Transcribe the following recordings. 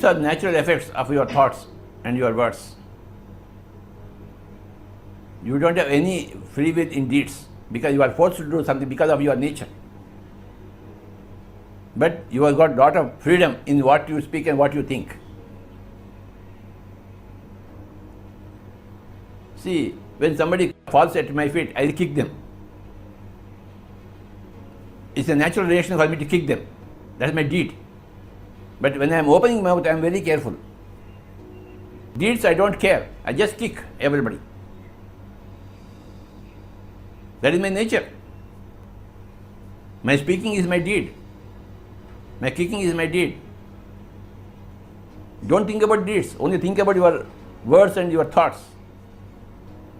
Deeds are natural effects of your thoughts and your words. You don't have any free will in deeds because you are forced to do something because of your nature. But you have got a lot of freedom in what you speak and what you think. See, when somebody falls at my feet, I will kick them. It's a natural reaction for me to kick them. That's my deed. But when I am opening my mouth, I am very careful. Deeds, I don't care. I just kick everybody. That is my nature. My speaking is my deed. My kicking is my deed. Don't think about deeds. Only think about your words and your thoughts.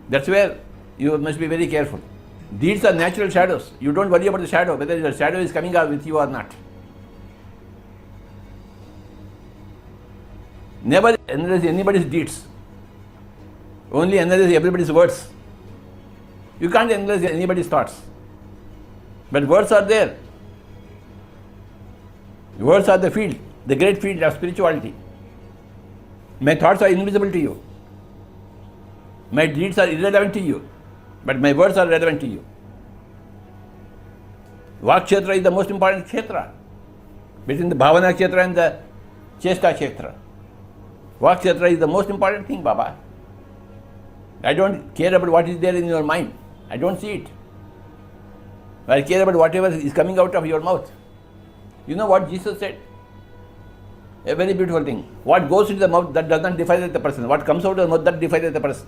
That's where you must be very careful. Deeds are natural shadows. You don't worry about the shadow, whether the shadow is coming out with you or not. Never analyze anybody's deeds. Only analyze everybody's words. You can't analyze anybody's thoughts. But words are there. Words are the field, the great field of spirituality. My thoughts are invisible to you. My deeds are irrelevant to you. But my words are relevant to you. Vak Kshetra is the most important Kshetra. Between the Bhavana Kshetra and the Chesta Kshetra. Vak Kshetra is the most important thing, Baba. I don't care about what is there in your mind. I don't see it. I care about whatever is coming out of your mouth. You know what Jesus said? A very beautiful thing. What goes into the mouth, that does not define the person. What comes out of the mouth, that defines the person.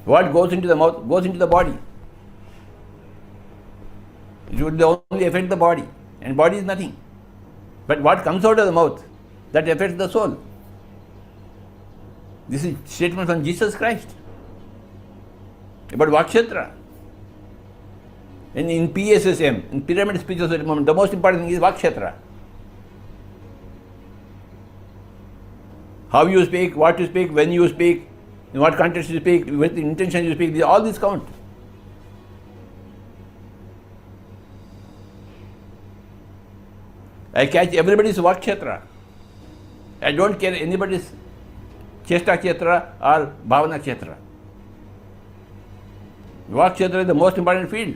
What goes into the mouth goes into the body. It would only affect the body, and body is nothing. But what comes out of the mouth, that affects the soul. This is statement from Jesus Christ about Vakshetra. And in PSSM, in Pyramid Spiritual Movement, the most important thing is Vakshetra. How you speak, what you speak, when you speak, in what context you speak, with the intention you speak, all these count. I catch everybody's Vakshetra. I don't care anybody's Chesta Kshetra or Bhavana Kshetra. Vakshetra is the most important field.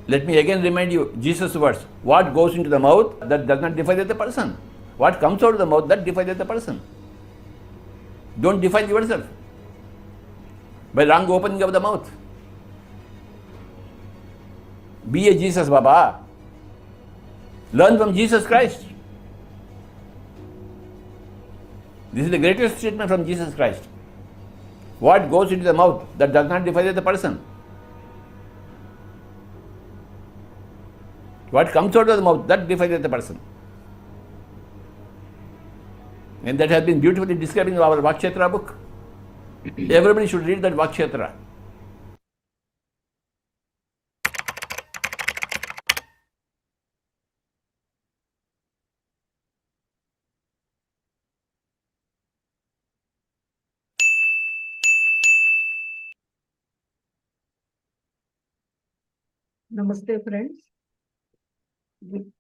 Let me again remind you, Jesus' words. What goes into the mouth, that does not define the person. What comes out of the mouth, that defines the person. Don't define yourself by wrong opening of the mouth. Be a Jesus, Baba. Learn from Jesus Christ. This is the greatest statement from Jesus Christ. What goes into the mouth, that does not define the person. What comes out of the mouth, that defines the person. And that has been beautifully described in our Vakshetra book. Everybody should read that Vakshetra. Namaste, friends.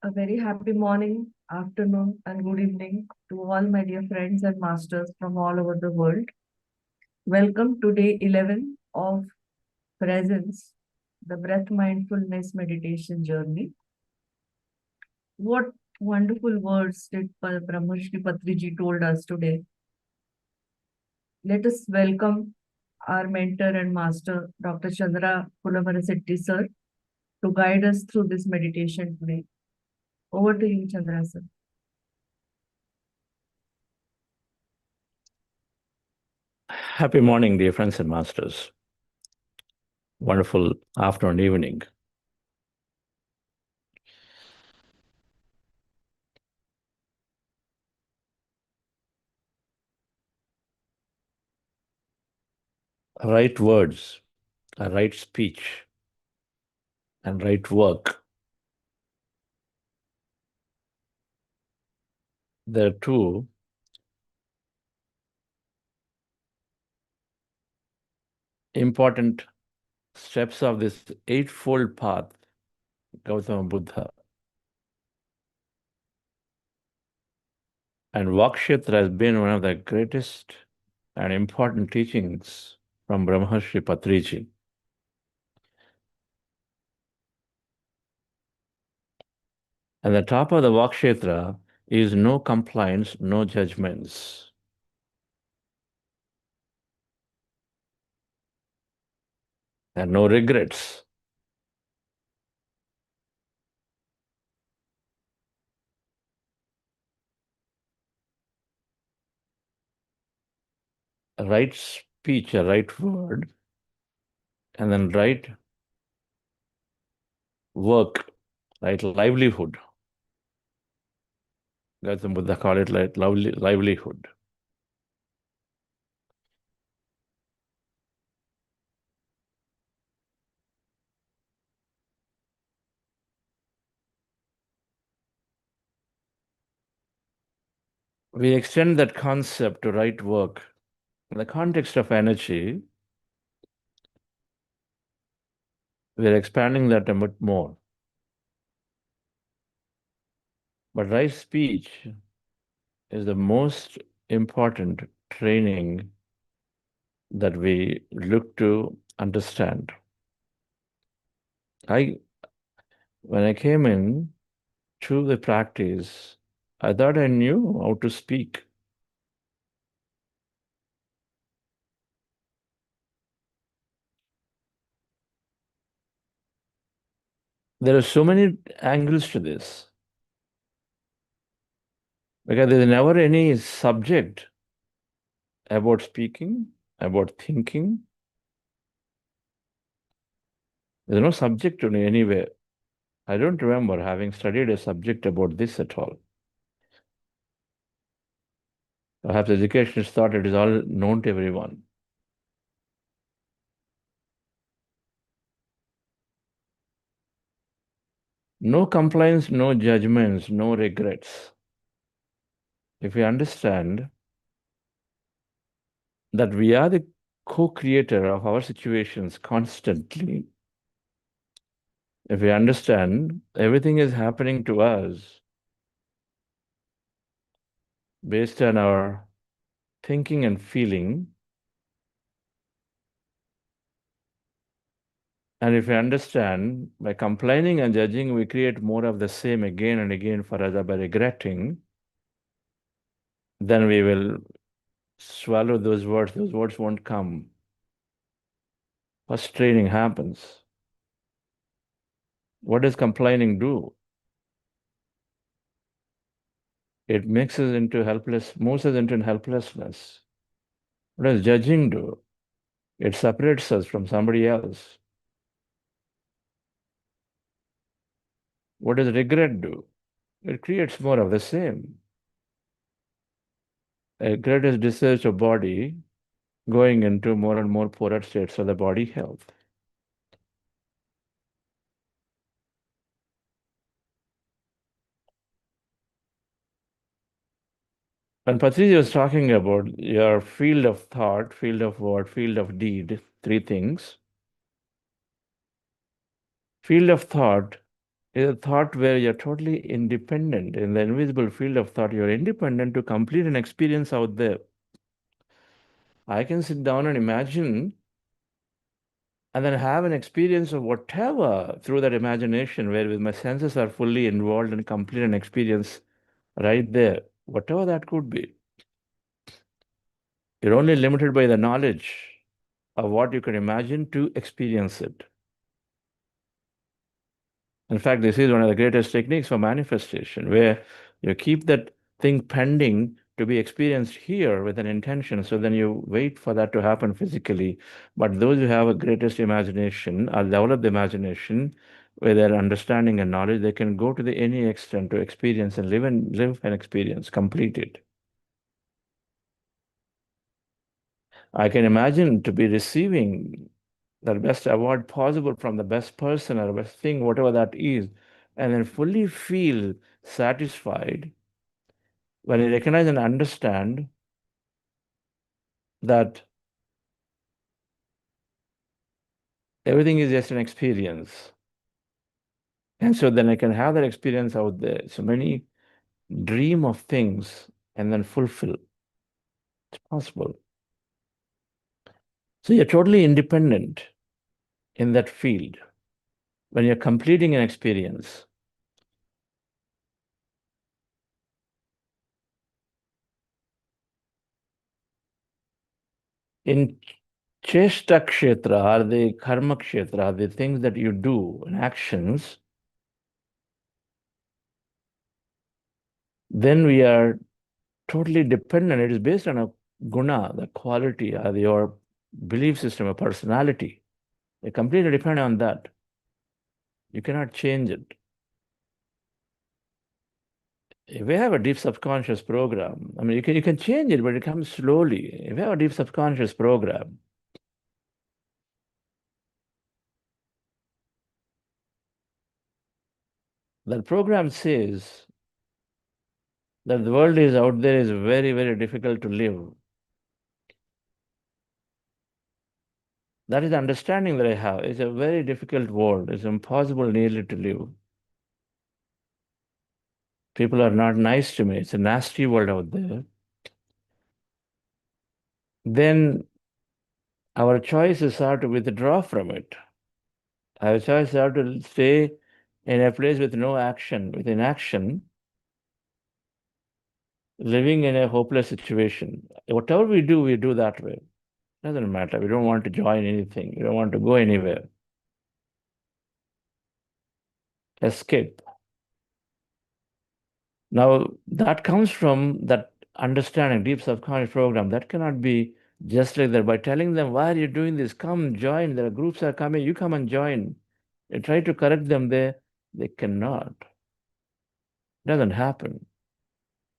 A very happy morning, afternoon, and good evening to all my dear friends and masters from all over the world. Welcome to day 11 of Presence, the Breath Mindfulness Meditation journey. What wonderful words did Brahmarshi Patriji told us today. Let us welcome our mentor and master, Dr. Chandra Pulamarasetti sir, to guide us through this meditation today. Over to you, Chandra sir. Happy morning, dear friends and masters. Wonderful afternoon, evening. Right words, a right speech, and right work. There are two important steps of this eightfold path, Gautama Buddha And Vakshetra has been one of the greatest and important teachings from Brahmarshi Patriji. And the top of the Vakshetra is no complaints, no judgments. And no regrets. A right speech, a right word, and then right work, right livelihood. Gautam Buddha call it like livelihood. We extend that concept to right work. In the context of energy, we're expanding that a bit more. But right speech is the most important training that we look to understand. When I came in to the practice, I thought I knew how to speak. There are so many angles to this. Because there's never any subject about speaking, about thinking. There's no subject in any way. I don't remember having studied a subject about this at all. Perhaps educationists thought it is all known to everyone. No complaints, no judgments, no regrets. If we understand that we are the co-creator of our situations constantly, if we understand everything is happening to us based on our thinking and feeling, and if we understand by complaining and judging, we create more of the same again and again for us by regretting, then we will swallow those words won't come. First training happens. What does complaining do? It moves us into helplessness. What does judging do? It separates us from somebody else. What does regret do? It creates more of the same. Regret is discharge of body going into more and more poorer states of the body health. When Patricia was talking about your field of thought, field of word, field of deed, three things. Field of thought is a thought where you're totally independent. In the invisible field of thought, you're independent to complete an experience out there. I can sit down and imagine and then have an experience of whatever through that imagination, where with my senses are fully involved and complete an experience right there, whatever that could be. You're only limited by the knowledge of what you can imagine to experience it. In fact, this is one of the greatest techniques for manifestation, where you keep that thing pending to be experienced here with an intention. So then you wait for that to happen physically. But those who have a greatest imagination or develop the imagination with their understanding and knowledge, they can go to any extent to experience and live an experience, complete it. I can imagine to be receiving the best award possible from the best person or best thing, whatever that is, and then fully feel satisfied when I recognize and understand that everything is just an experience. And so then I can have that experience out there. So many dream of things and then fulfill. It's possible. So you're totally independent in that field when you're completing an experience. In Cheshta Kshetra, or the Karma Kshetra, the things that you do and actions, then we are totally dependent. It is based on a guna, the quality, or your belief system, a personality. You're completely dependent on that. You cannot change it. If we have a deep subconscious program, I mean, you can change it, but it comes slowly. If you have a deep subconscious program, that program says that the world is out there is very, very difficult to live. That is the understanding that I have. It's a very difficult world. It's impossible nearly to live. People are not nice to me. It's a nasty world out there. Then our choices are to withdraw from it. Our choices are to stay in a place with no action, with inaction, living in a hopeless situation. Whatever we do that way. Doesn't matter. We don't want to join anything. We don't want to go anywhere. Escape. Now, that comes from that understanding, deep subconscious program. That cannot be just like that. By telling them, why are you doing this? Come join. There are groups are coming. You come and join. You try to correct them there. They cannot. Doesn't happen.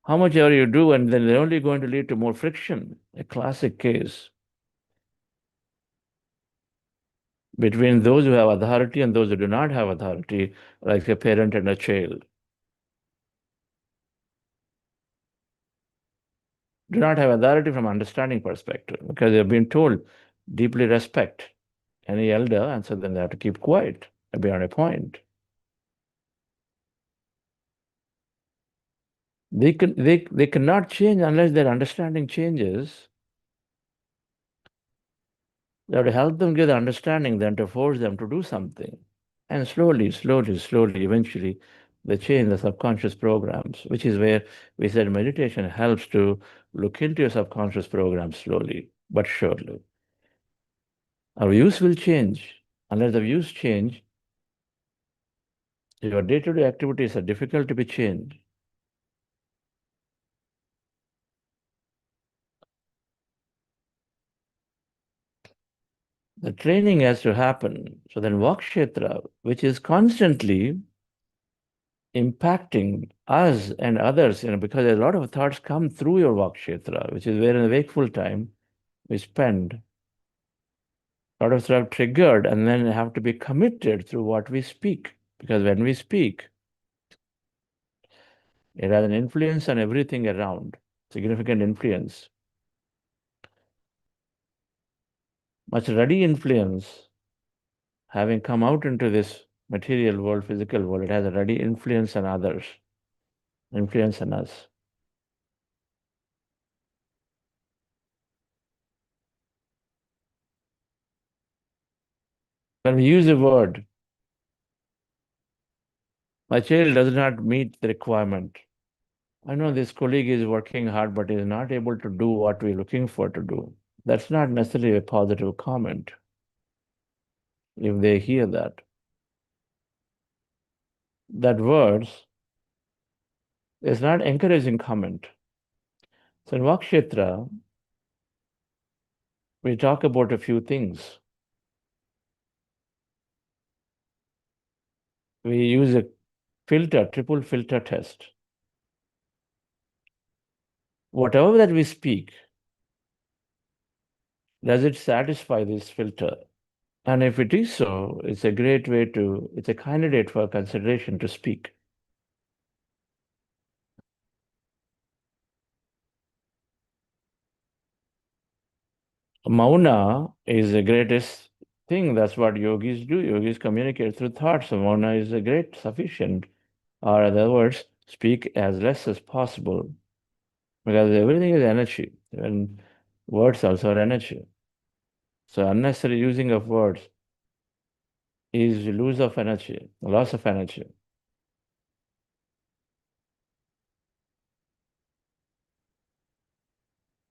How much ever you do, and then they're only going to lead to more friction. A classic case between those who have authority and those who do not have authority, like a parent and a child. Do not have authority from understanding perspective because they've been told deeply respect any elder, and so then they have to keep quiet beyond a point. They cannot change unless their understanding changes. They have to help them get the understanding, then to force them to do something. And slowly, eventually, they change the subconscious programs, which is where we said meditation helps to look into your subconscious programs slowly but surely. Our views will change. Unless the views change, your day-to-day activities are difficult to be changed. The training has to happen. So then Vakshetra, which is constantly impacting us and others, because a lot of thoughts come through your Vakshetra, which is where in the wakeful time we spend. A lot of thoughts are triggered and then have to be committed through what we speak. Because when we speak, it has an influence on everything around, significant influence. Much ruddy influence, having come out into this material world, physical world, it has a ruddy influence on others, influence on us. When we use a word, my child does not meet the requirement. I know this colleague is working hard, but is not able to do what we're looking for to do. That's not necessarily a positive comment if they hear that. That words is not encouraging comment. So in Vakshetra, we talk about a few things. We use a filter, triple filter test. Whatever that we speak, does it satisfy this filter? And if it is so, it's a great way to, it's a candidate for consideration to speak. Mauna is the greatest thing. That's what yogis do. Yogis communicate through thoughts. So mauna is a great, sufficient, or in other words, speak as less as possible. because everything is energy, and words also are energy. So unnecessary using of words is loss of energy, loss of energy.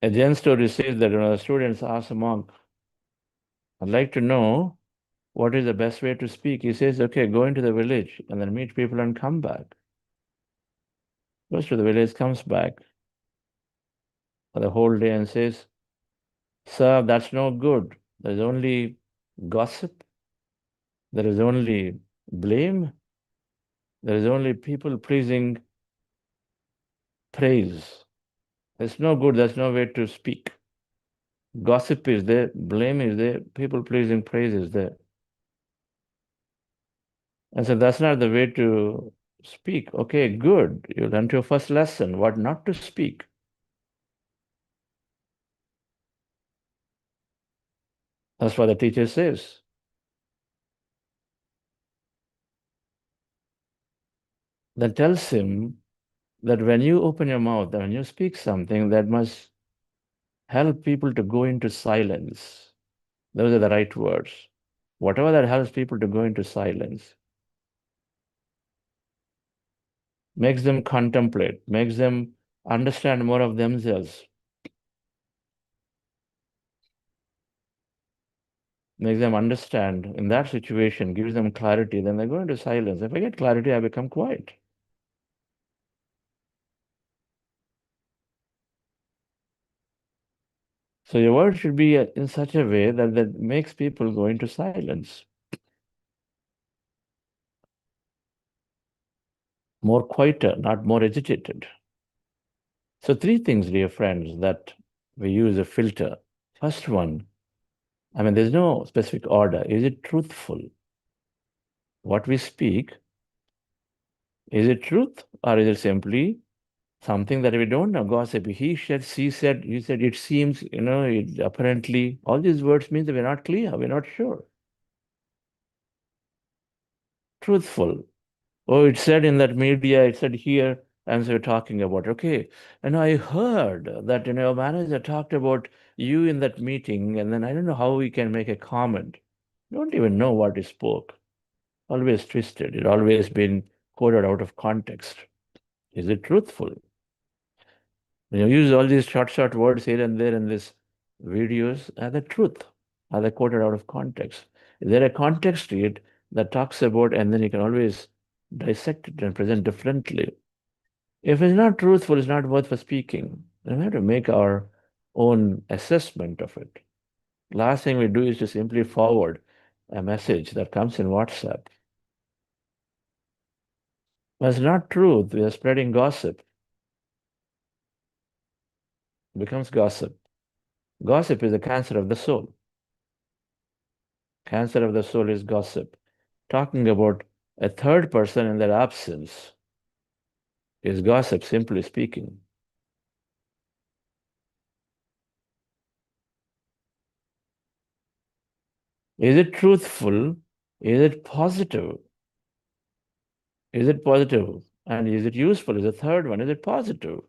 A Zen story says that when the students ask a monk, I'd like to know what is the best way to speak. He says, okay, go into the village and then meet people and come back. Goes to the village, comes back for the whole day and says, sir, that's no good. There's only gossip. There is only blame. There is only people pleasing praise. There's no good. There's no way to speak. Gossip is there. Blame is there. People pleasing praise is there. And so that's not the way to speak. Okay, good. You learned your first lesson, what not to speak. That's what the teacher says. That tells him that when you open your mouth and when you speak something, that must help people to go into silence. Those are the right words. Whatever that helps people to go into silence, makes them contemplate, makes them understand more of themselves, makes them understand in that situation, gives them clarity, then they go into silence. If I get clarity, I become quiet. So your word should be in such a way that makes people go into silence. More quieter, not more agitated. So three things, dear friends, that we use a filter. First one, I mean, there's no specific order. Is it truthful? What we speak, is it truth or is it simply something that we don't know? Gossip, he said, she said, he said, it seems, it apparently, all these words mean that we're not clear, we're not sure. Truthful. Oh, it said in that media, it said here, and so we're talking about, okay. And I heard that, your manager talked about you in that meeting, and then I don't know how we can make a comment. Don't even know what he spoke. Always twisted. It always been quoted out of context. Is it truthful? You use all these short words here and there in these videos, are the truth? Are they quoted out of context? Is there a context to it that talks about, and then you can always dissect it and present differently? If it's not truthful, it's not worth for speaking. Then we have to make our own assessment of it. Last thing we do is to simply forward a message that comes in WhatsApp. That's not truth. We are spreading gossip. It becomes gossip. Gossip is the cancer of the soul. Cancer of the soul is gossip. Talking about a third person in their absence is gossip, simply speaking. Is it truthful? Is it positive? Is it positive? And is it useful? Is the third one. Is it positive?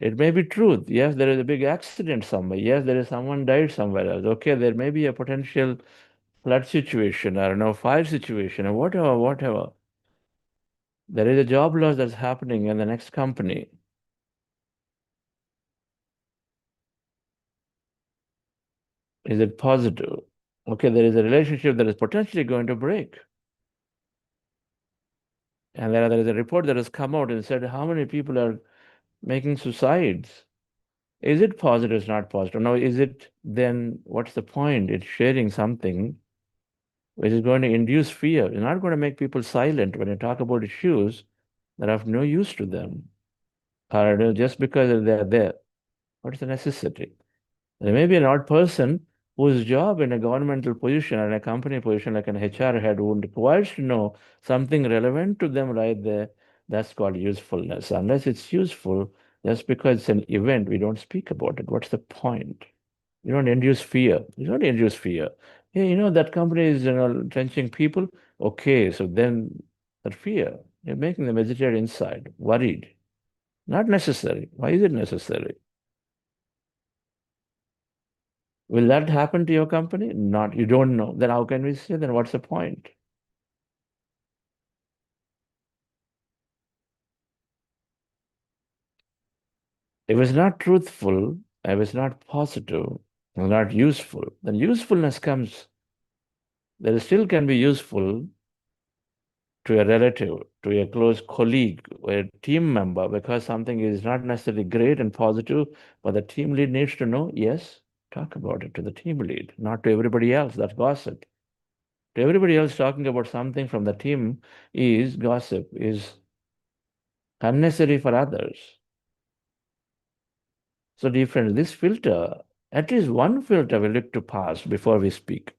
It may be truth. Yes, there is a big accident somewhere. Yes, there is someone died somewhere else. Okay, there may be a potential flood situation or fire situation or whatever. There is a job loss that's happening in the next company. Is it positive? Okay, there is a relationship that is potentially going to break. And there is a report that has come out and said how many people are making suicides. Is it positive? It's not positive. Now, is it then, what's the point? It's sharing something which is going to induce fear. It's not going to make people silent when you talk about issues that have no use to them. Or just because they're there. What's the necessity? There may be an odd person whose job in a governmental position or in a company position like an HR head who requires to know something relevant to them right there. That's called usefulness. Unless it's useful, just because it's an event, we don't speak about it. What's the point? You don't induce fear. You don't induce fear. Hey, that company is trenching people. Okay, so then that fear, you're making them vegetarian inside, worried. Not necessary. Why is it necessary? Will that happen to your company? Not. You don't know. Then how can we say? Then what's the point? If it's not truthful, if it's not positive, not useful, then usefulness comes. There still can be useful to a relative, to a close colleague, or a team member, because something is not necessarily great and positive, but the team lead needs to know, yes, talk about it to the team lead, not to everybody else. That's gossip. To everybody else, talking about something from the team is gossip, is unnecessary for others. So, dear friends, this filter, at least one filter we look to pass before we speak.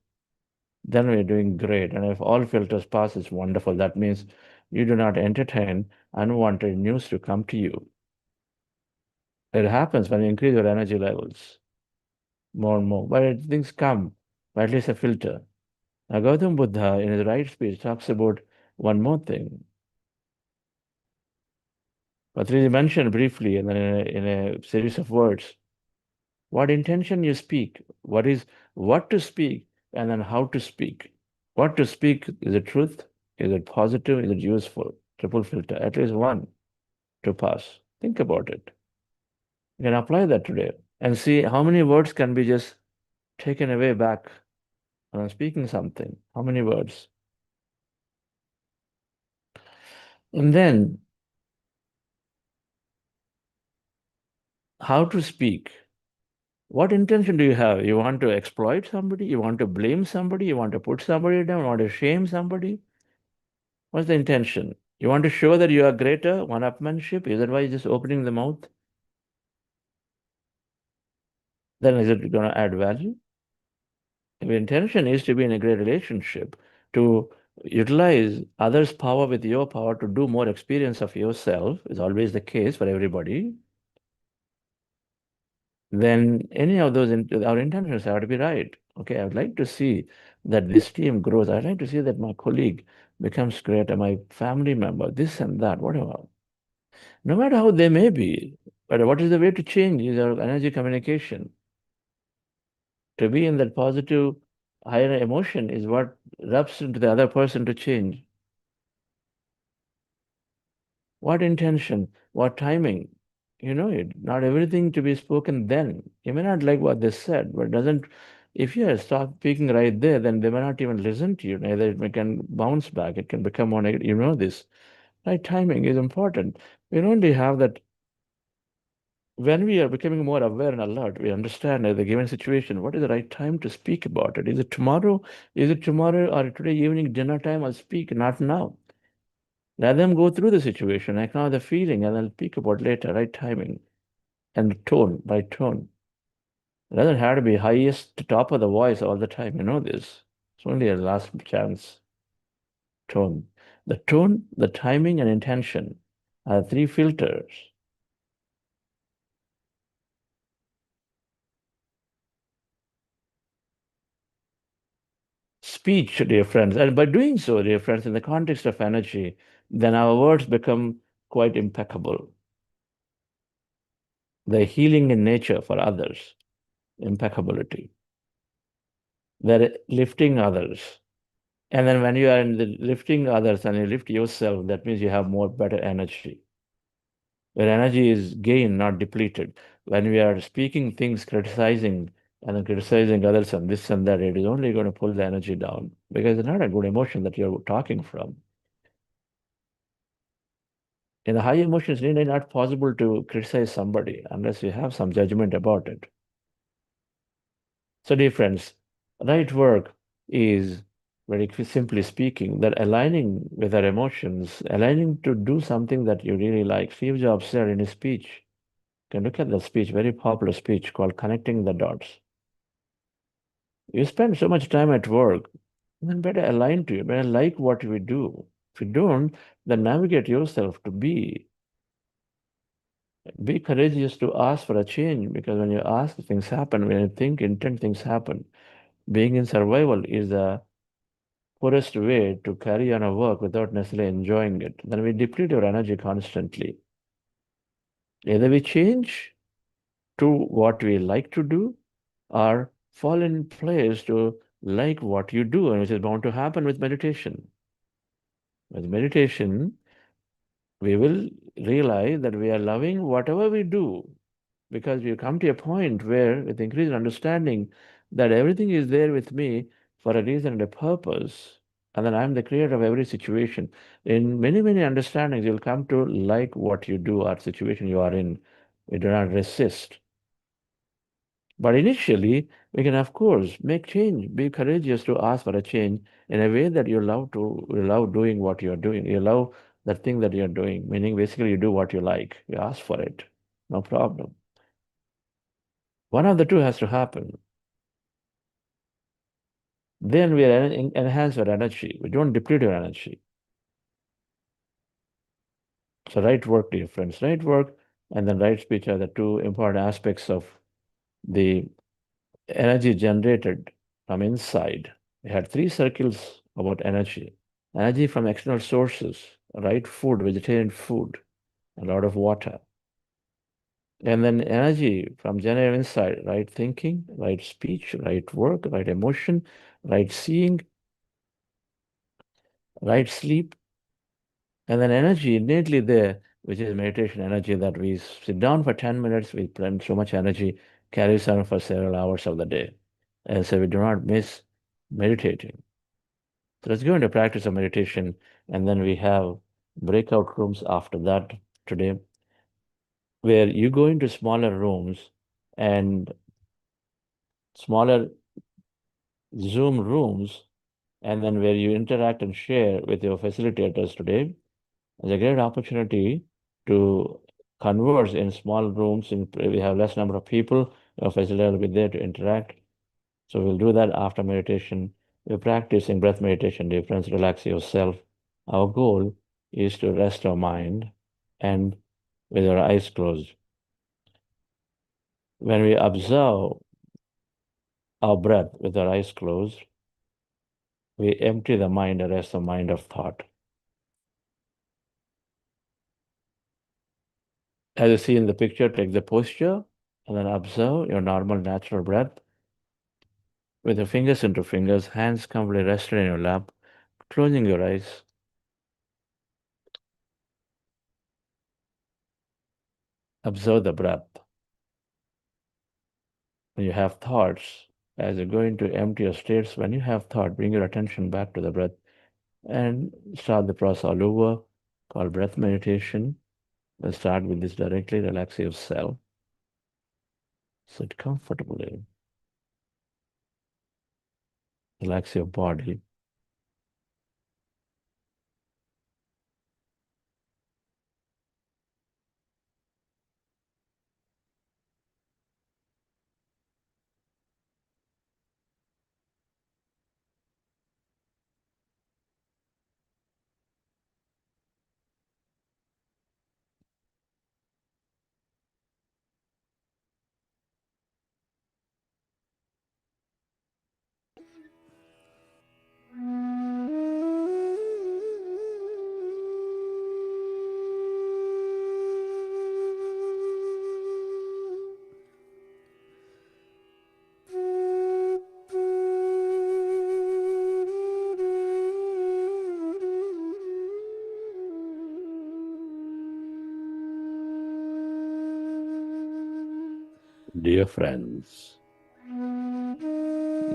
Then we're doing great. And if all filters pass, it's wonderful. That means you do not entertain unwanted news to come to you. It happens when you increase your energy levels more and more. But things come, but at least a filter. Now, Gautam Buddha, in his right speech, talks about one more thing. Patrici mentioned briefly and then in a series of words what intention you speak, what to speak, and then how to speak. What to speak, is it truth? Is it positive? Is it useful? Triple filter, at least one to pass. Think about it. You can apply that today and see how many words can be just taken away back when I'm speaking something. How many words? And then how to speak. What intention do you have? You want to exploit somebody? You want to blame somebody? You want to put somebody down? You want to shame somebody? What's the intention? You want to show that you are greater, one-upmanship? Is that why you're just opening the mouth? Then is it going to add value? If your intention is to be in a great relationship, to utilize others' power with your power to do more experience of yourself, is always the case for everybody, then any of those, our intentions have to be right. Okay, I would like to see that this team grows. I'd like to see that my colleague becomes greater, my family member, this and that, whatever. No matter how they may be, but what is the way to change is our energy communication. To be in that positive, higher emotion is what rubs into the other person to change. What intention, what timing, you know it. Not everything to be spoken then. You may not like what they said, but doesn't. If you start speaking right there, then they may not even listen to you. Neither it can bounce back. It can become more negative. You know this. Right timing is important. We only have that when we are becoming more aware and alert, we understand the given situation, what is the right time to speak about it? Is it tomorrow? Is it tomorrow or today evening dinner time? I'll speak, not now. Let them go through the situation, acknowledge the feeling, and I'll speak about later, right timing and tone, right tone. It doesn't have to be highest top of the voice all the time. You know this. It's only a last chance. Tone. The tone, the timing, and intention are three filters. Speech, dear friends. And by doing so, dear friends, in the context of energy, then our words become quite impeccable. They're healing in nature for others, impeccability. They're lifting others. And then when you are in the lifting others and you lift yourself, that means you have more better energy. Where energy is gained, not depleted. When we are speaking things, criticizing, and then criticizing others and this and that, it is only going to pull the energy down because it's not a good emotion that you're talking from. In the high emotions, it is not possible to criticize somebody unless you have some judgment about it. So, dear friends, right work is very simply speaking that aligning with our emotions, aligning to do something that you really like. Steve Jobs said in his speech, you can look at the speech, very popular speech called Connecting the Dots. You spend so much time at work, then better align to it, better like what we do. If you don't, then navigate yourself to be courageous to ask for a change because when you ask, things happen. When you think, intent, things happen. Being in survival is the poorest way to carry on a work without necessarily enjoying it. Then we deplete our energy constantly. Either we change to what we like to do or fall in place to like what you do, and which is bound to happen with meditation. With meditation, we will realize that we are loving whatever we do because we come to a point where, with increased understanding, that everything is there with me for a reason and a purpose, and then I'm the creator of every situation. In many, many understandings, you'll come to like what you do or situation you are in. We do not resist. But initially, we can, of course, make change. Be courageous to ask for a change in a way that you love doing what you're doing. You love that thing that you're doing, meaning basically you do what you like. You ask for it. No problem. One of the two has to happen. Then we enhance our energy. We don't deplete our energy. So right work, dear friends, right work and then right speech are the two important aspects of the energy generated from inside. We had three circles about energy. Energy from external sources, right food, vegetarian food, a lot of water. And then energy from generated inside, right thinking, right speech, right work, right emotion, right seeing, right sleep, and then energy innately there, which is meditation energy that we sit down for 10 minutes, we spend so much energy, carries on for several hours of the day. And so we do not miss meditating. So let's go into practice of meditation, and then we have breakout rooms after that today, where you go into smaller rooms and smaller Zoom rooms, and then where you interact and share with your facilitators today. It's a great opportunity to converse in small rooms. We have less number of people. Your facilitator will be there to interact. So we'll do that after meditation. We're practicing breath meditation, dear friends. Relax yourself. Our goal is to rest our mind and with our eyes closed. When we observe our breath with our eyes closed, we empty the mind and rest the mind of thought. As you see in the picture, take the posture and then observe your normal natural breath with your fingers into fingers, hands comfortably rested in your lap, closing your eyes. Observe the breath. When you have thoughts, as you're going to empty your states, when you have thought, bring your attention back to the breath and start the process all over called breath meditation. Let's start with this directly. Relax yourself. Sit comfortably. Relax your body. Dear friends,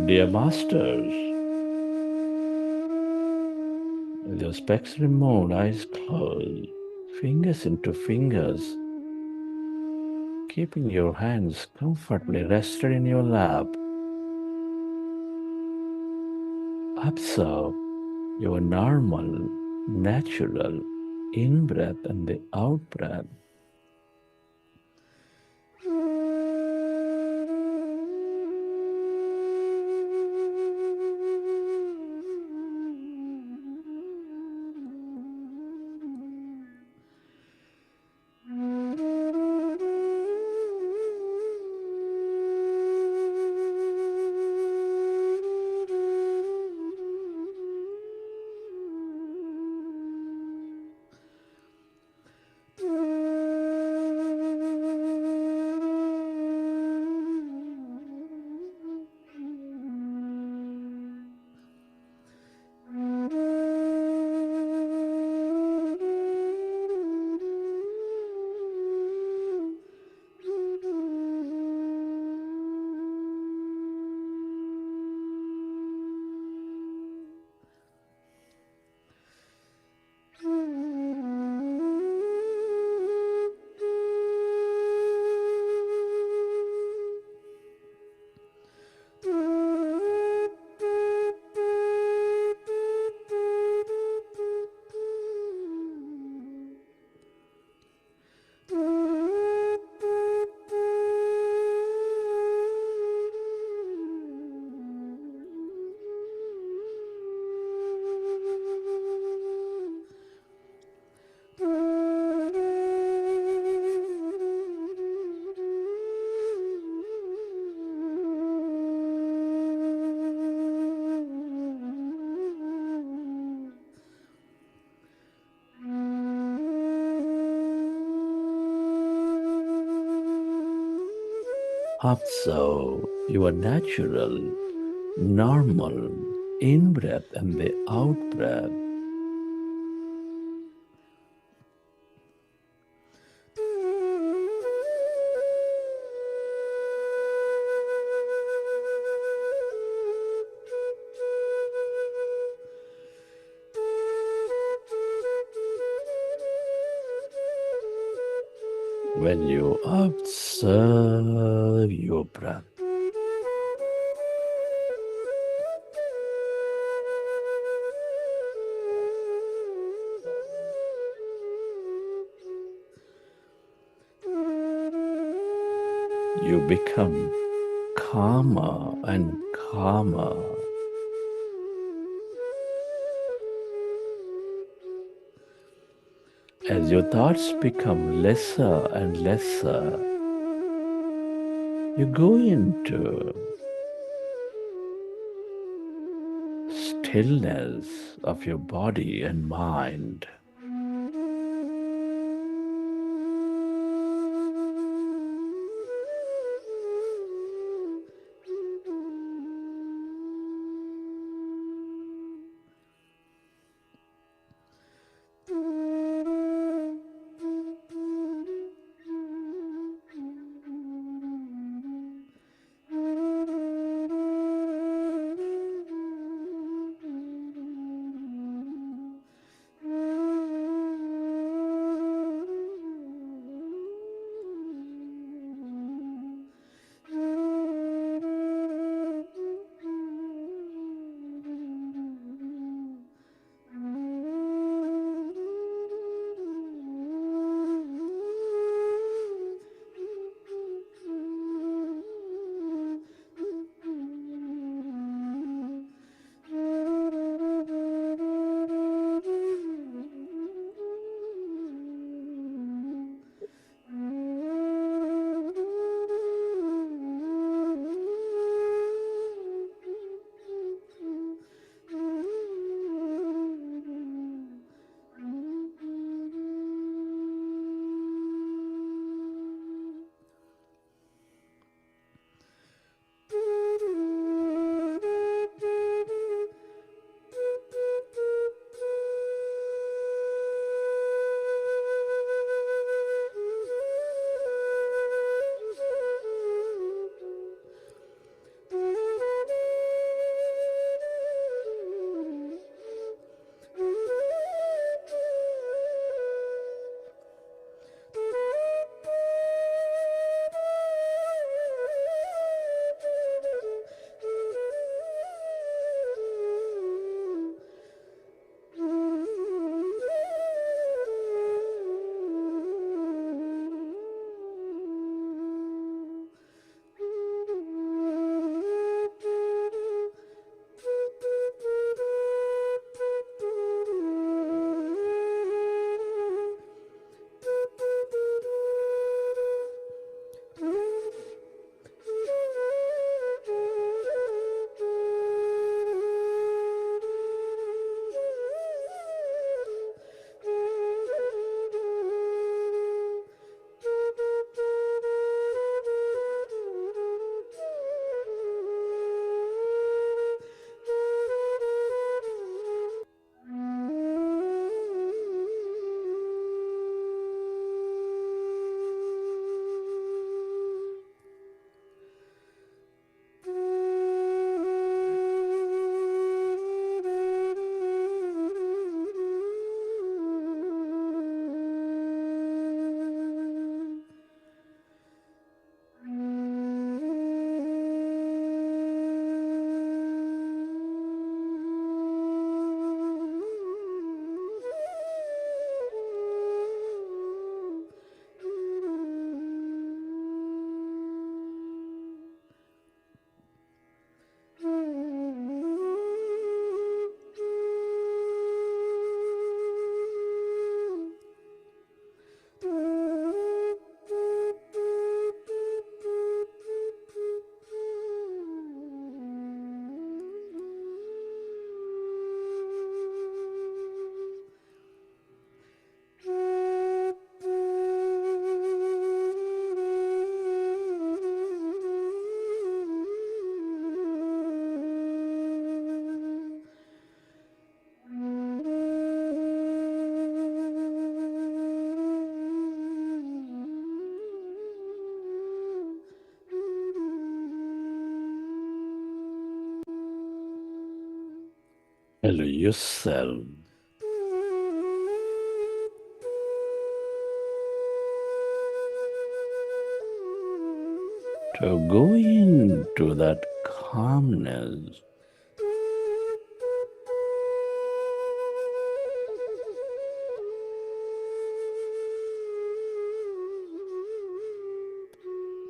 dear masters, with your specs removed, eyes closed, fingers into fingers, keeping your hands comfortably rested in your lap. Observe your normal, natural in-breath and the out-breath. Observe your natural, normal in breath and the out breath. When you observe your breath, you become calmer and calmer. As your thoughts become lesser and lesser, you go into stillness of your body and mind. Tell yourself to go into that calmness.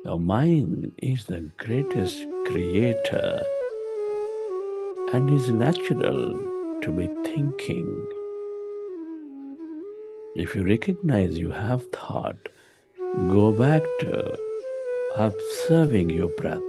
Your mind is the greatest creator and is natural to be thinking. If you recognize you have thought, go back to observing your breath.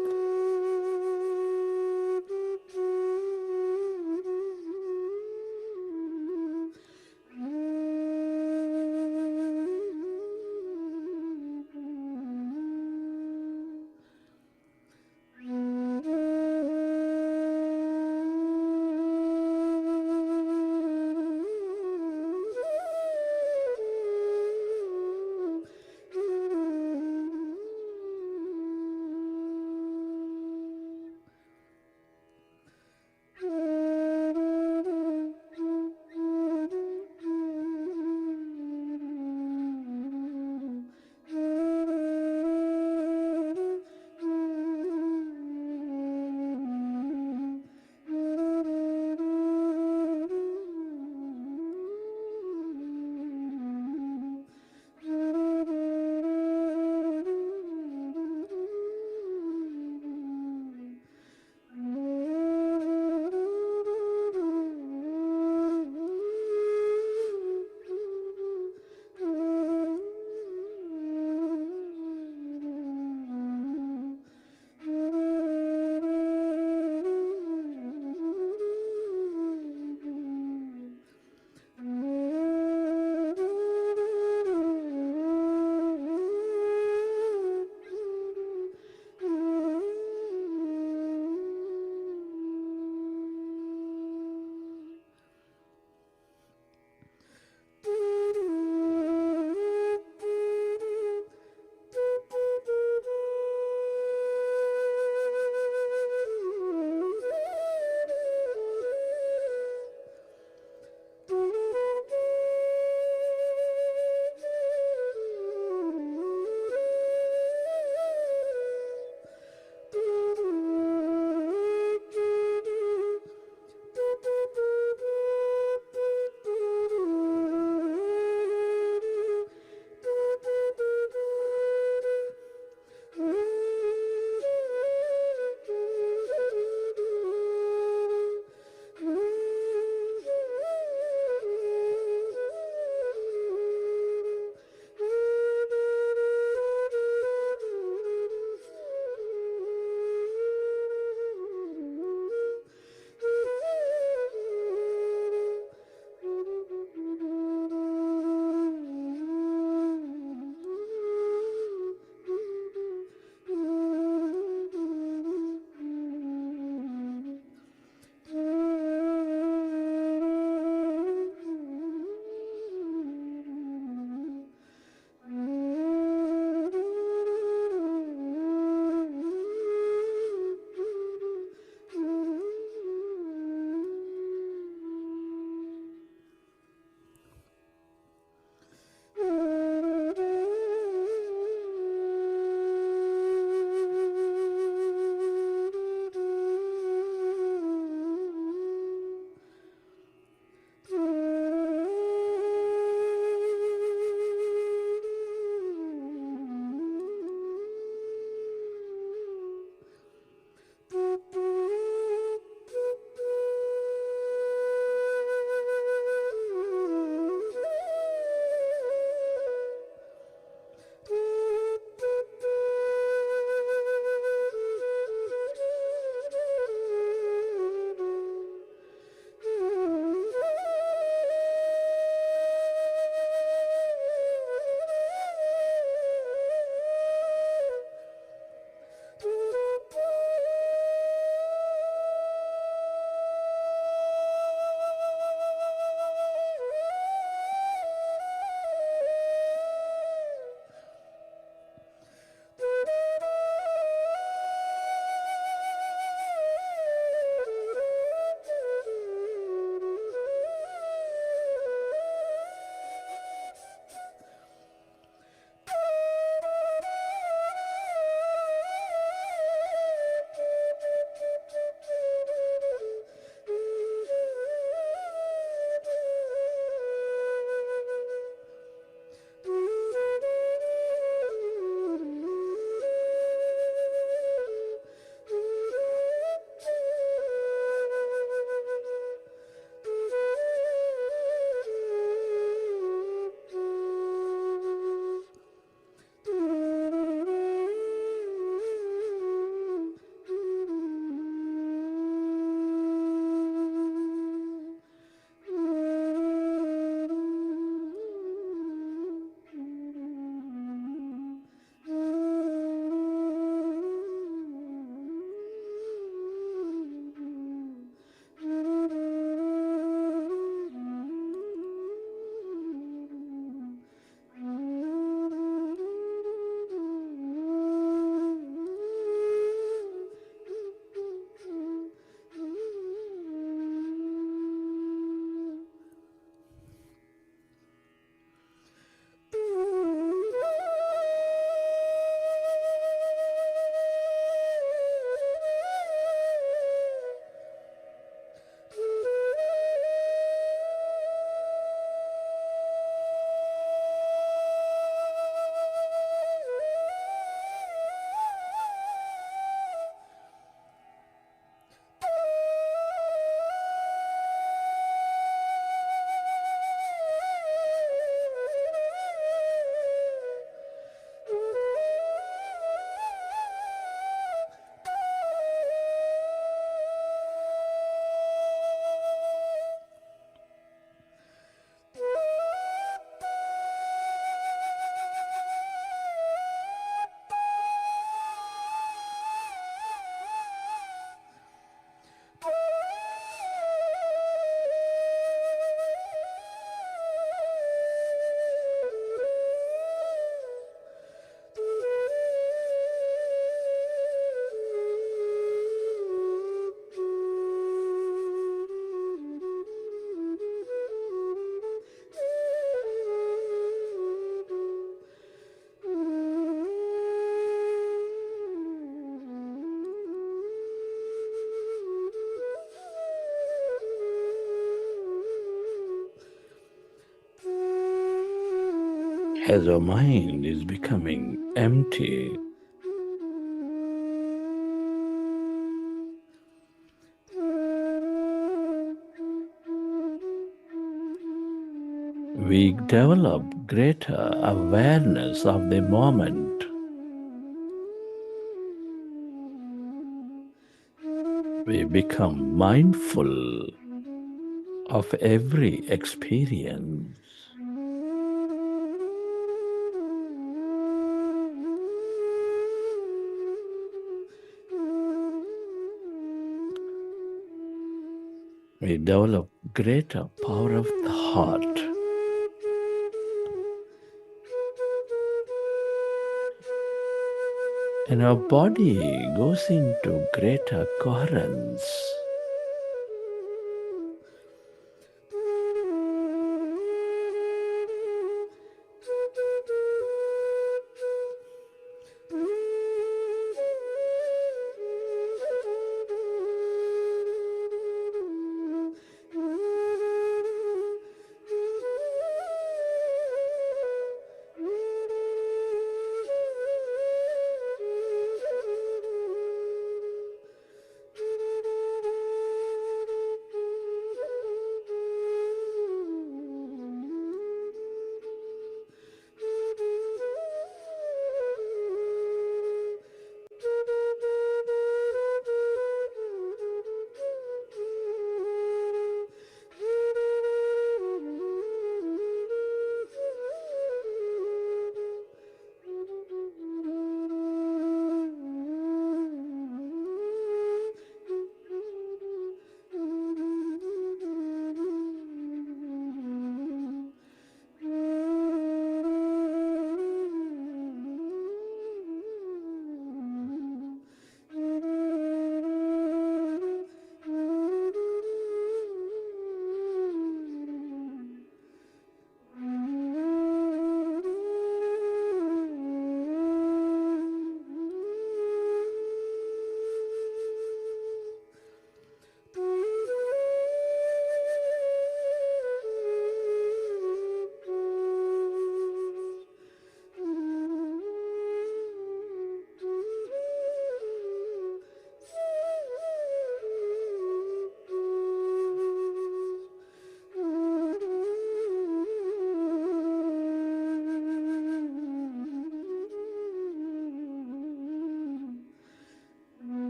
as our mind is becoming empty, we develop greater awareness of the moment. We become mindful of every experience. We develop greater power of the heart. And our body goes into greater coherence.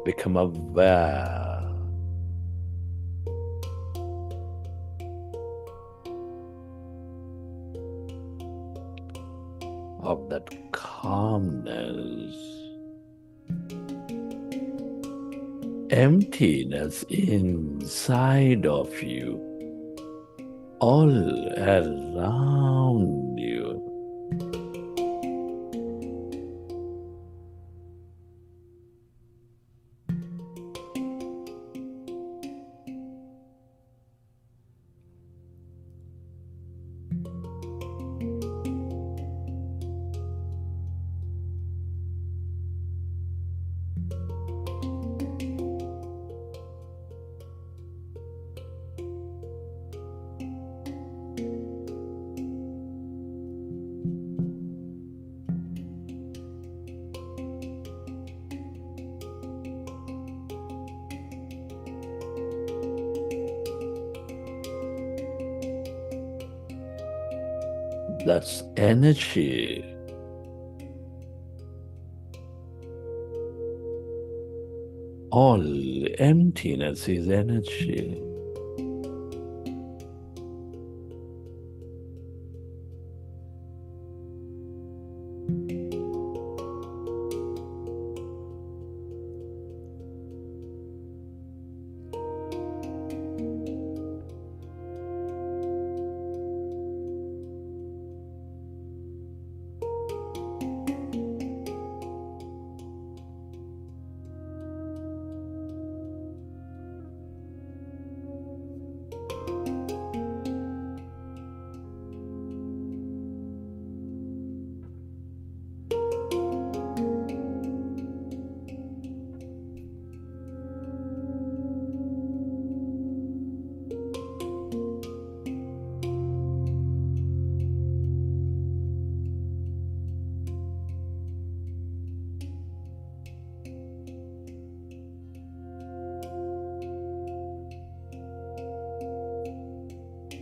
Become aware of that calmness, emptiness inside of you, all around you. That's energy. All emptiness is energy.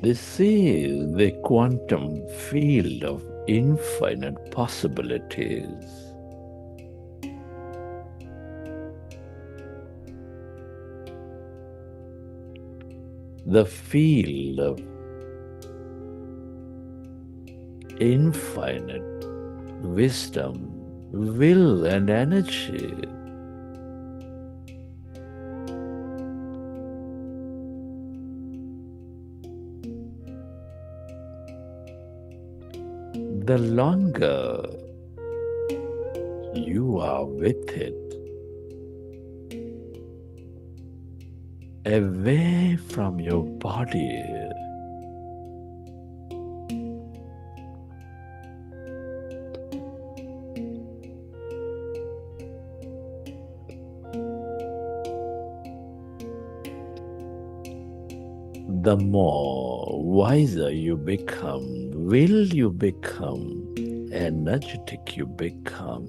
This is the quantum field of infinite possibilities. The field of infinite wisdom, will, and energy. The longer you are with it, away from your body, the more wiser you become, will you become, energetic you become.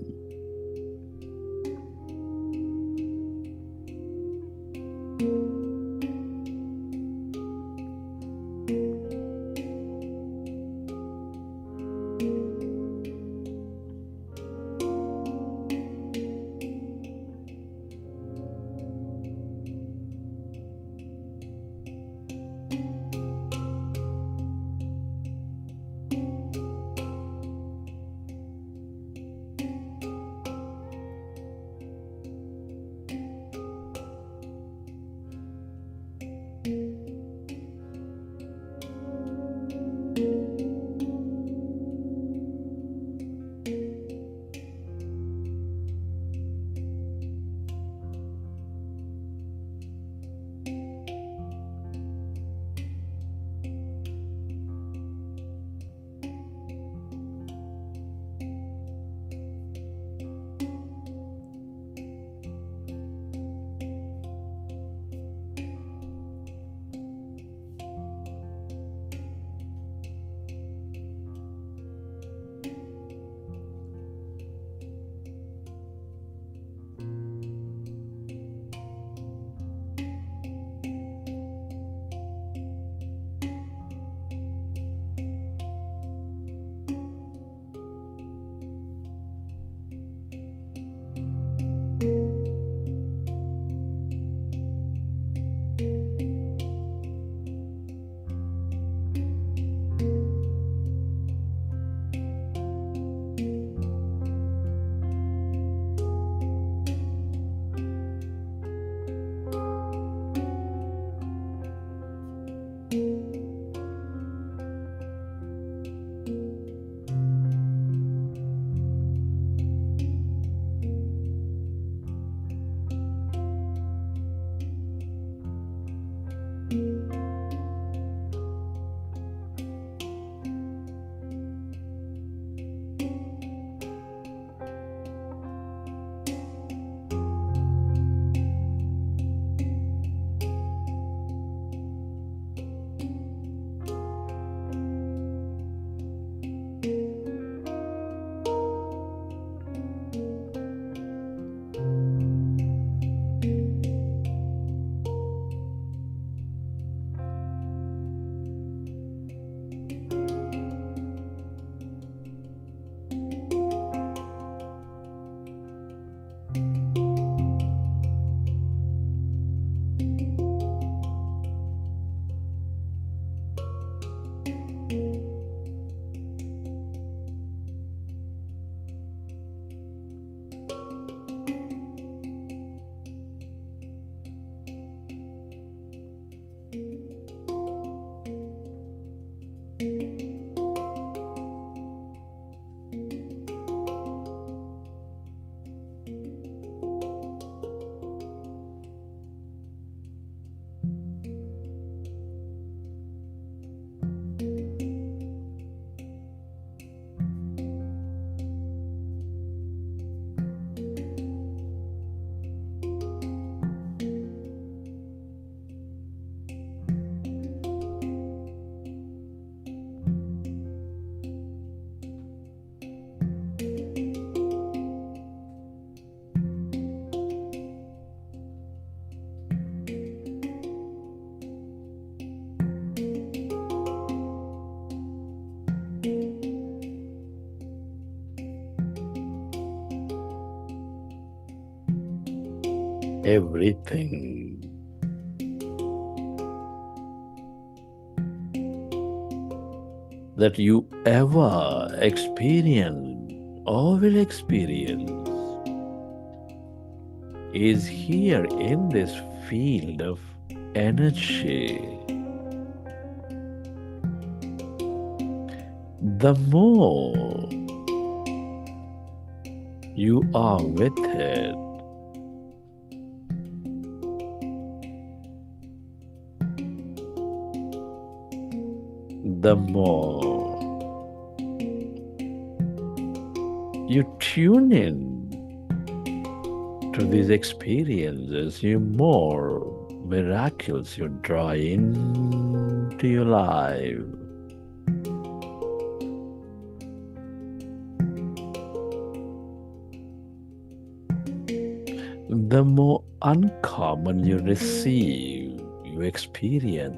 everything that you ever experienced or will experience is here in this field of energy. The more you are with it, the more you tune in to these experiences, you more miracles you draw into your life. The more uncommon you receive, you experience.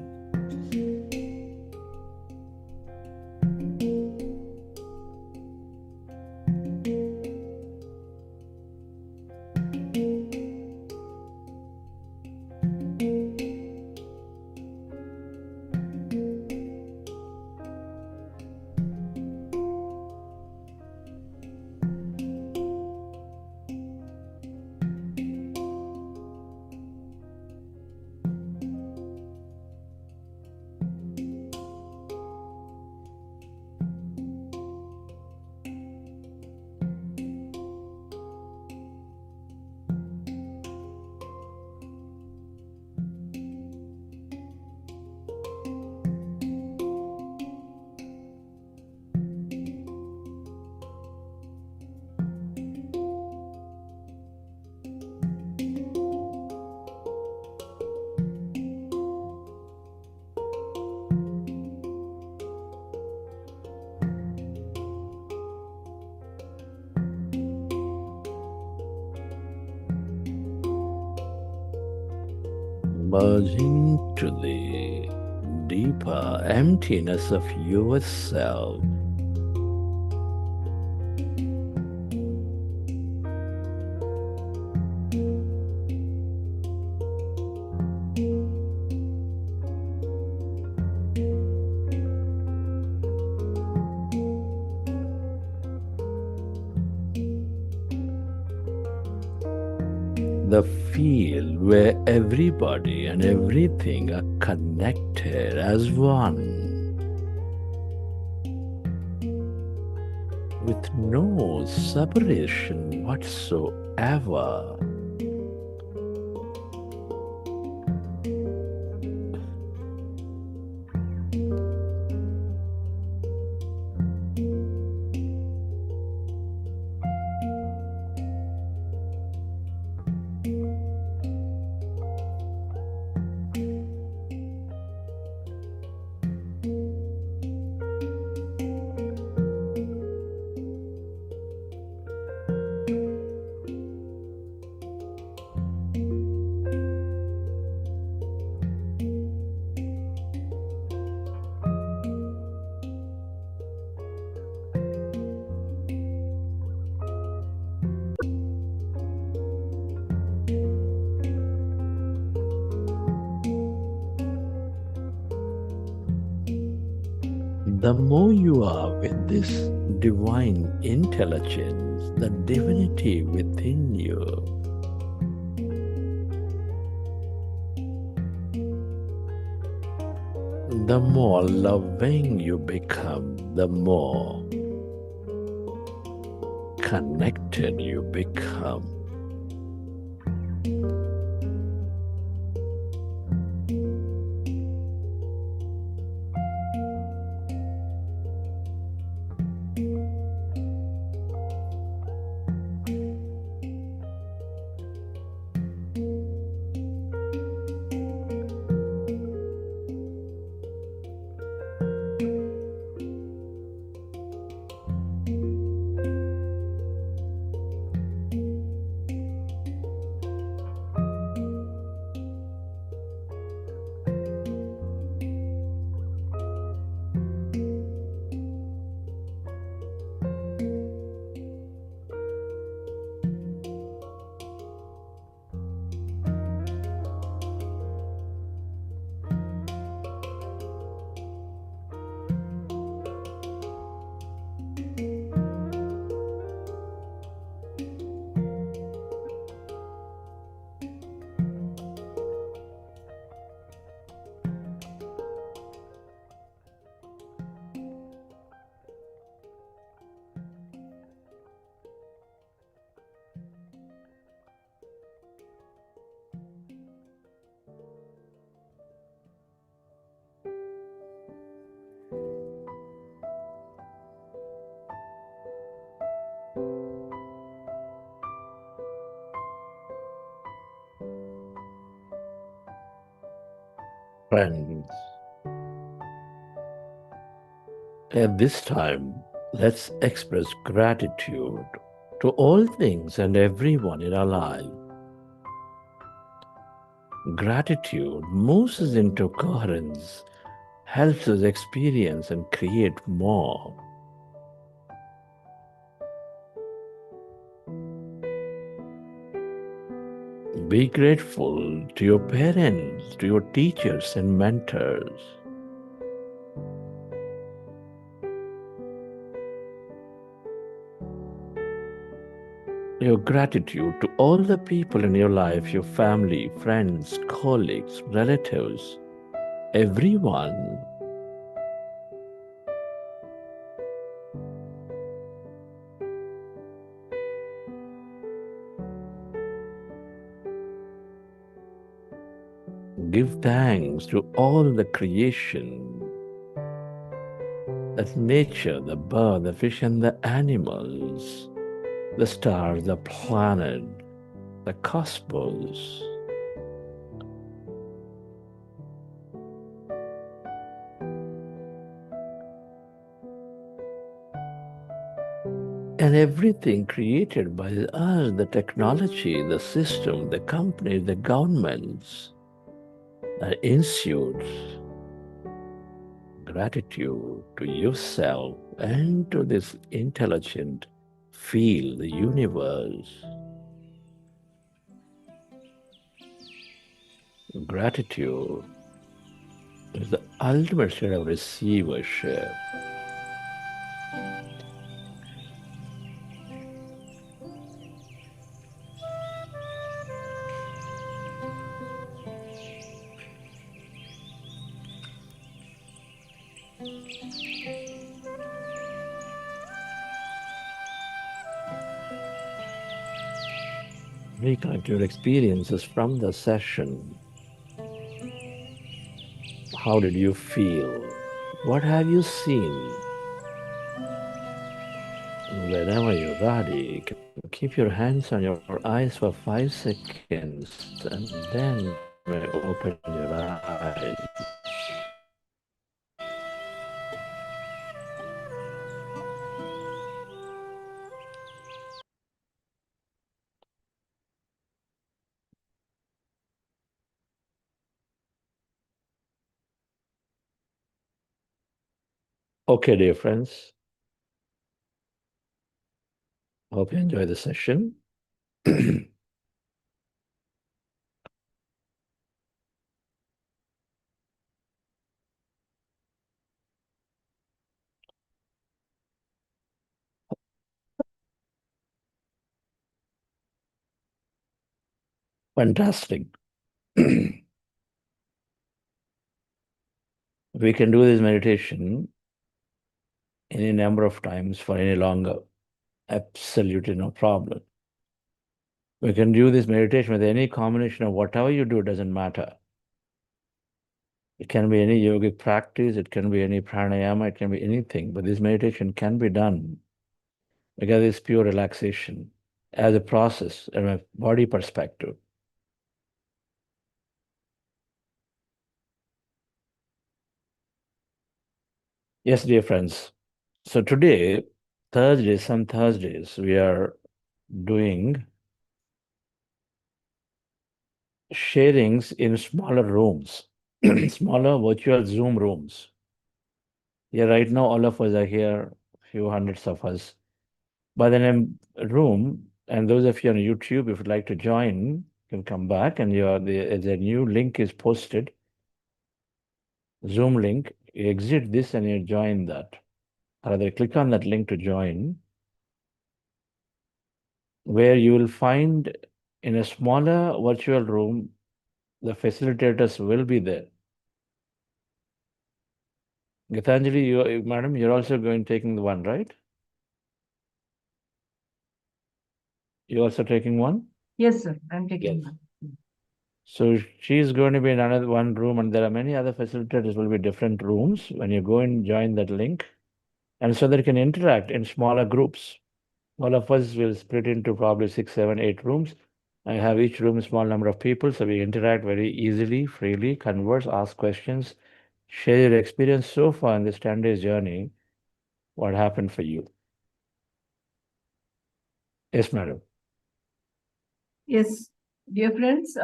Merge into the deeper emptiness of yourself. The field where everybody and everything are connected as one, with no separation whatsoever. The more you are with this divine intelligence, the divinity within you, the more loving you become, the more connected you become. Friends, at this time, let's express gratitude to all things and everyone in our life. Gratitude moves us into coherence, helps us experience and create more. Be grateful to your parents, to your teachers and mentors. Your gratitude to all the people in your life, your family, friends, colleagues, relatives, everyone. Give thanks to all the creation, that nature, the bird, the fish and the animals, the stars, the planet, the cosmos. And everything created by us, the technology, the system, the companies, the governments, the institutes. Gratitude to yourself and to this intelligent field, the universe. Gratitude is the ultimate state of receivership. Reconnect your experiences from the session. How did you feel? What have you seen? Whenever you're ready, you can keep your hands on your eyes for 5 seconds and then may open your eyes. Okay, dear friends. Hope you enjoy the session. Fantastic. We can do this meditation any number of times for any longer. Absolutely no problem. We can do this meditation with any combination of whatever you do, doesn't matter. It can be any yogic practice, it can be any pranayama, it can be anything, but this meditation can be done because it's pure relaxation as a process from a body perspective. Yes, dear friends. So today, some Thursdays, we are doing sharings in smaller rooms, smaller virtual Zoom rooms. Yeah, right now, all of us are here, few hundreds of us. But in a room, and those of you on YouTube, if you'd like to join, you can come back and the new link is posted, Zoom link. You exit this and you join that. Or rather, click on that link to join, where you will find in a smaller virtual room, the facilitators will be there. Gitanjali, madam, you're also taking the one, right? You're also taking one? Yes, sir. I'm taking Yes. one. So she's going to be in another one room, and there are many other facilitators will be different rooms when you go and join that link. And so they can interact in smaller groups. All of us will split into probably 6, 7, 8 rooms. I have each room a small number of people, so we interact very easily, freely, converse, ask questions, share your experience so far in this 10 days journey. What happened for you? Yes, madam. Yes, dear friends,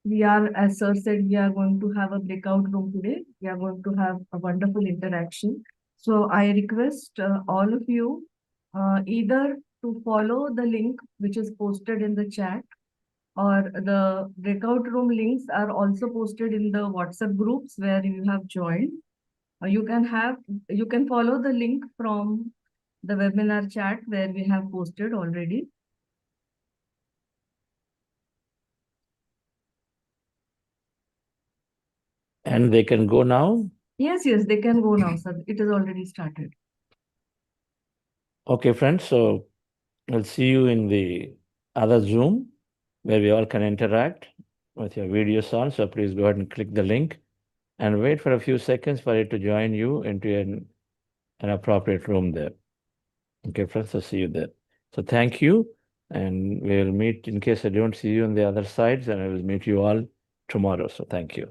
we are, as Sir said, we are going to have a breakout room today. We are going to have a wonderful interaction. So I request all of you either to follow the link which is posted in the chat, or the breakout room links are also posted in the WhatsApp groups where you have joined. You can follow the link from the webinar chat where we have posted already. And they can go now? Yes, they can go now, sir. It is already started. Okay, friends. So I'll see you in the other Zoom where we all can interact with your videos on. So please go ahead and click the link and wait for a few seconds for it to join you into an appropriate room there. Okay, friends. So see you there. So thank you. And we'll meet, in case I don't see you on the other sides, and I will meet you all tomorrow. So thank you.